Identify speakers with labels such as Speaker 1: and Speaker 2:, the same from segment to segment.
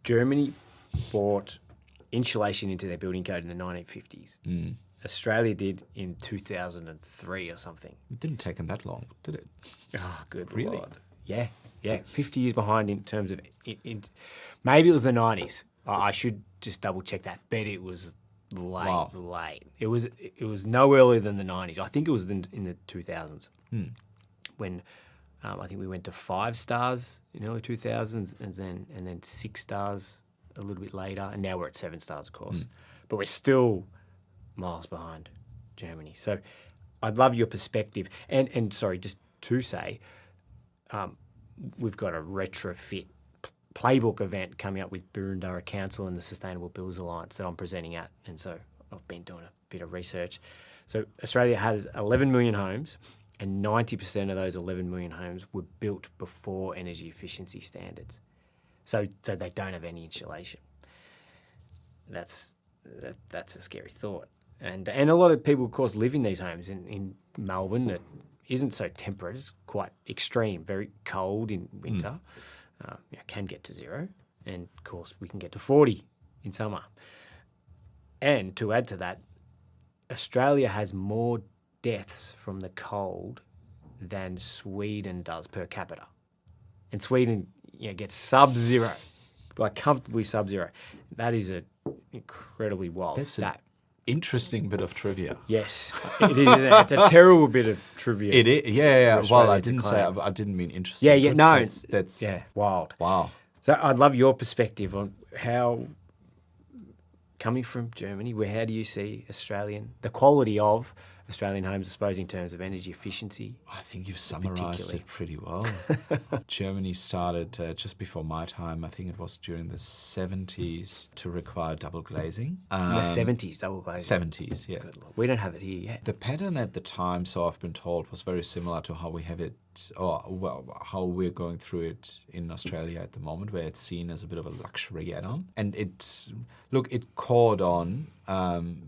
Speaker 1: Germany brought insulation into their building code in the 1950s. Australia did in 2003 or something.
Speaker 2: It didn't take them that long, did it?
Speaker 1: Oh, good
Speaker 2: Really?
Speaker 1: Lord. Yeah. 50 years behind in terms of... maybe it was the 90s. I should just double check that. Bet it was late. It was no earlier than the 90s. I think it was in the 2000s when I think we went to 5 stars in early 2000s and then 6 stars a little bit later, and now we're at 7 stars, of course. But we're still miles behind Germany. So I'd love your perspective. And sorry, just to say, we've got a retrofit playbook event coming up with Boroondara Council and the Sustainable Builders Alliance that I'm presenting at. And so I've been doing a bit of research. So Australia has 11 million homes, and 90% of those 11 million homes were built before energy efficiency standards. So they don't have any insulation. That's a scary thought. And a lot of people, of course, live in these homes in Melbourne that isn't so temperate. It's quite extreme, very cold in winter. Can get to 0. And, of course, we can get to 40 in summer. And to add to that, Australia has more deaths from the cold than Sweden does per capita. And Sweden gets sub-zero, like comfortably sub-zero. That is an incredibly wild stat.
Speaker 2: Interesting bit of trivia.
Speaker 1: Yes, it is. It's a terrible bit of trivia.
Speaker 2: It is, yeah. Well, I didn't mean interesting.
Speaker 1: Yeah, no.
Speaker 2: That's
Speaker 1: wild.
Speaker 2: Wow.
Speaker 1: So I'd love your perspective on how, coming from Germany, how do you see the quality of Australian homes, I suppose, in terms of energy efficiency?
Speaker 2: I think you've summarised it pretty well. Germany started just before my time. I think it was during the 70s to require double glazing.
Speaker 1: In the 70s, double glazing?
Speaker 2: 70s, yeah.
Speaker 1: We don't have it here yet.
Speaker 2: The pattern at the time, so I've been told, was very similar to how we have it, how we're going through it in Australia at the moment, where it's seen as a bit of a luxury add-on. And it caught on.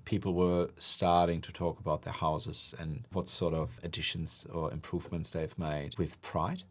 Speaker 2: People were starting to talk about their houses and what sort of additions or improvements they've made with pride.